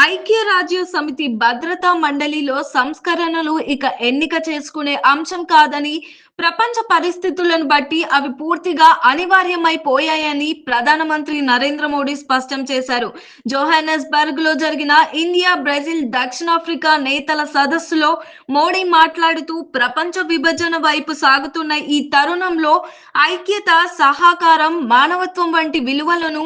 ఐక్యరాజ్య సమితి భద్రతా మండలిలో సంస్కరణలు ఇక ఎన్నిక చేసుకునే అంశం కాదని, ప్రపంచ పరిస్థితులను బట్టి అవి పూర్తిగా అనివార్యమైపోయాయని ప్రధానమంత్రి నరేంద్ర మోడీ స్పష్టం చేశారు. జోహానస్బర్గ్ లో జరిగిన ఇండియా, బ్రెజిల్, దక్షిణాఫ్రికా నేతల సదస్సులో మోడీ మాట్లాడుతూ ప్రపంచ విభజన వైపు సాగుతున్న ఈ తరుణంలో ఐక్యత, సహకారం, మానవత్వం వంటి విలువలను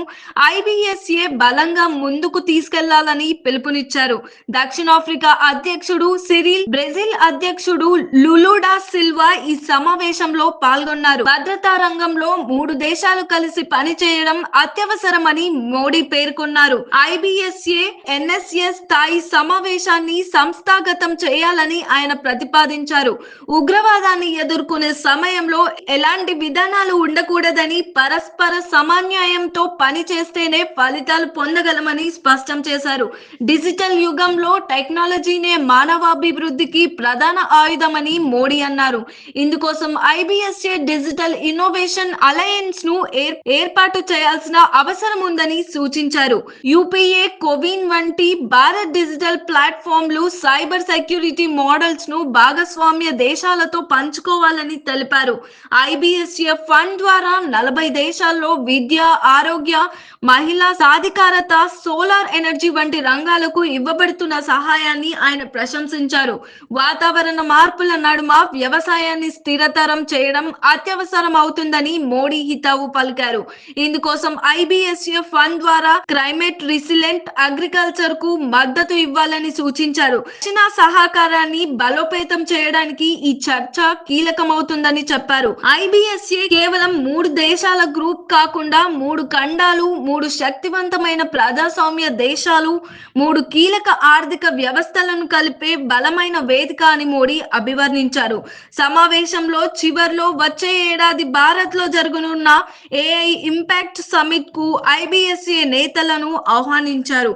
ఐబిఎస్ఏ బలంగా ముందుకు తీసుకెళ్లాలని పిలుపునిచ్చారు. దక్షిణాఫ్రికా అధ్యక్షుడు సిరిల్, బ్రెజిల్ అధ్యక్షుడు లులుడా సిల్వా ఈ సమావేశంలో పాల్గొన్నారు. భద్రతా రంగంలో మూడు దేశాలు కలిసి పనిచేయడం అత్యవసరమని మోడీ పేర్కొన్నారు. ఐబిఎస్ఏ ఎన్ఎస్ఎస్ స్థాయి సమావేశాన్ని సంస్థాగతం చేయాలని ఆయన ప్రతిపాదించారు. ఉగ్రవాదాన్ని ఎదుర్కొనే సమయంలో ఎలాంటి విధానాలు ఉండకూడదని, పరస్పర సమన్వయంతో పనిచేస్తేనే ఫలితాలు పొందగలమని స్పష్టం చేశారు. డిజిటల్ యుగంలో టెక్నాలజీనే మానవాభివృద్ధికి ప్రధాన ఆయుధమని మోడీ అన్నారు. ఇందుకోసం ఐబిఎస్ఏ డిజిటల్ ఇన్నోవేషన్ అలయన్స్ ను ఏర్పాటు చేయాల్సిన అవసరం ఉందని సూచించారు. యూపీఏ, కోవిన్ వంటి భారత్ డిజిటల్ ప్లాట్ఫామ్లు సైబర్ సెక్యూరిటీ మోడల్స్ ను భాగస్వామ్య దేశాలతో పంచుకోవాలని తెలిపారు. ఐబిఎస్ఏ ఫండ్ ద్వారా 40 దేశాల్లో విద్య, ఆరోగ్య, మహిళా సాధికారత, సోలార్ ఎనర్జీ వంటి రంగాలకు ఇవ్వబడుతున్న సహాయాన్ని ఆయన ప్రశంసించారు. వాతావరణ మార్పుల నడుమ వ్యవసాయాన్ని స్థిరతరం చేయడం అత్యవసరం అవుతుందని మోడీ హితవు పలికారు. ఇందుకోసం ఐబిఎస్ఏ ఫండ్ ద్వారా క్లైమేట్ రెసిలెంట్ అగ్రికల్చర్ కు మద్దతు ఇవ్వాలని సూచించారు. రక్షణ సహకారాన్ని బలోపేతం చేయడానికి ఈ చర్చ కీలకమవుతుందని చెప్పారు. ఐబిఎస్ఏ కేవలం 3 దేశాల గ్రూప్ కాకుండా 3 ఖండాలు, 3 శక్తివంతమైన ప్రజాస్వామ్య దేశాలు, 3 కీలక ఆర్థిక వ్యవస్థలను కలిపే బలమైన వేదిక అని మోడీ అభివర్ణించారు. సమావేశంలో చివర్లో వచ్చే ఏడాది భారత్ లో జరగనున్న ఏఐ ఇంపాక్ట్ సమిట్ కు ఐబిఎస్ఏ నేతలను ఆహ్వానించారు.